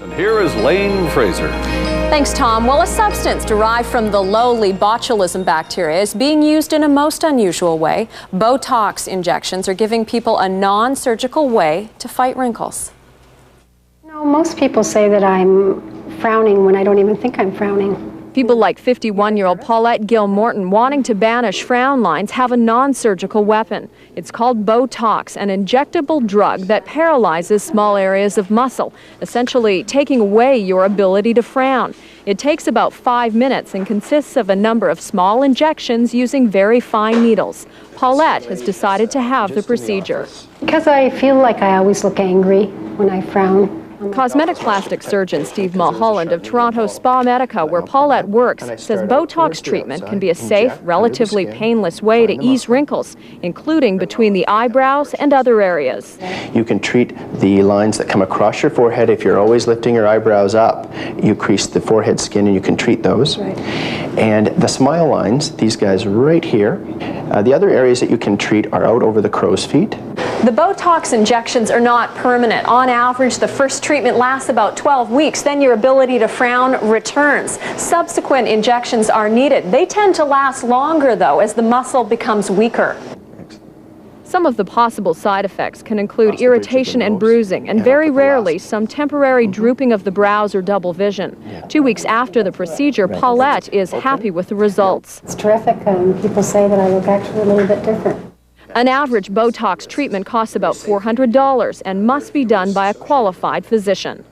And here is Lane Fraser. Thanks, Tom. Well, a substance derived from the lowly botulism bacteria is being used in a most unusual way. Botox injections are giving people a non-surgical way to fight wrinkles. No, most people say that I'm frowning when I don't even think I'm frowning. People like 51-year-old Paulette Gill-Morton wanting to banish frown lines have a non-surgical weapon. It's called Botox, an injectable drug that paralyzes small areas of muscle, essentially taking away your ability to frown. It takes about 5 minutes and consists of a number of small injections using very fine needles. Paulette has decided to have the procedure. Because I feel like I always look angry when I frown. Cosmetic plastic surgeon Steve Mulholland of Toronto Spa Medica, where Paulette works, says Botox treatment can be a safe, relatively painless way to ease wrinkles, including between the eyebrows and other areas. You can treat the lines that come across your forehead. If you're always lifting your eyebrows up, you crease the forehead skin and you can treat those. Right. And the smile lines, these guys right here, the other areas that you can treat are out over the crow's feet. The Botox injections are not permanent. On average, the first treatment lasts about 12 weeks. Then your ability to frown returns. Subsequent injections are needed. They tend to last longer, though, as the muscle becomes weaker. Some of the possible side effects can include irritation and bruising, and very rarely some temporary drooping of the brows or double vision. 2 weeks after the procedure, Paulette is happy with the results. It's terrific. People say that I look actually a little bit different. An average Botox treatment costs about $400 and must be done by a qualified physician.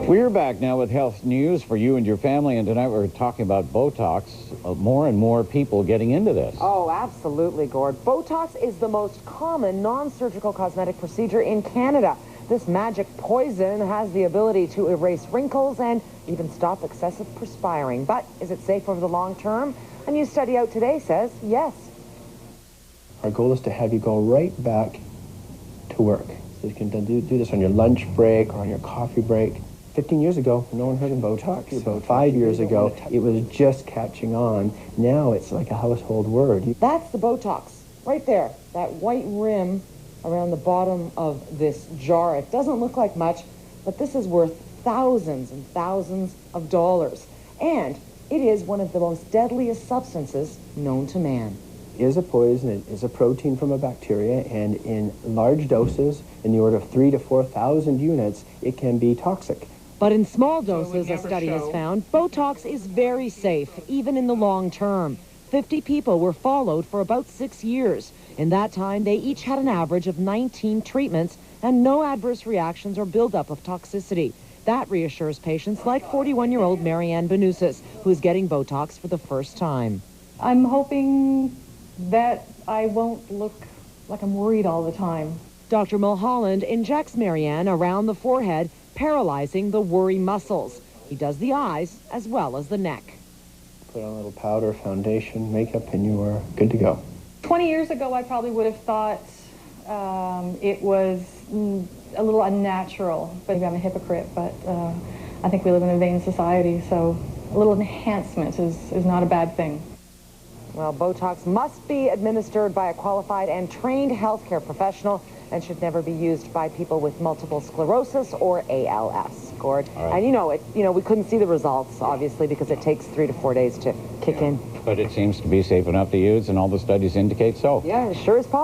We're back now with health news for you and your family, and tonight we're talking about Botox. More and more people getting into this. Oh, absolutely, Gord. Botox is the most common non-surgical cosmetic procedure in Canada. This magic poison has the ability to erase wrinkles and even stop excessive perspiring. But is it safe over the long term? A new study out today says yes. Our goal is to have you go right back to work. So you can do this on your lunch break or on your coffee break. 15 years ago, no one heard of Botox. About 5 years ago, it was just catching on. Now it's like a household word. That's the Botox, right there. That white rim around the bottom of this jar. It doesn't look like much, but this is worth thousands and thousands of dollars. And it is one of the most deadliest substances known to man. It is a poison. It is a protein from a bacteria, and in large doses, in the order of 3,000 to 4,000 units, it can be toxic. But in small doses, a study has found, Botox is very safe, even in the long term. 50 people were followed for about 6 years. In that time, they each had an average of 19 treatments and no adverse reactions or buildup of toxicity. That reassures patients like 41-year-old Marianne Benusis, who's getting Botox for the first time. I'm hoping that I won't look like I'm worried all the time. Dr. Mulholland injects Marianne around the forehead, paralyzing the worry muscles. He does the eyes as well as the neck. Put on a little powder, foundation, makeup, and you are good to go. 20 years ago, I probably would have thought it was a little unnatural. Maybe I'm a hypocrite, but I think we live in a vain society, so a little enhancement is not a bad thing. Well, Botox must be administered by a qualified and trained healthcare professional and should never be used by people with multiple sclerosis or ALS. Gord. Right. And we couldn't see the results, obviously, because it takes 3 to 4 days to kick in. But it seems to be safe enough to use, and all the studies indicate so. Yeah, it sure is possible.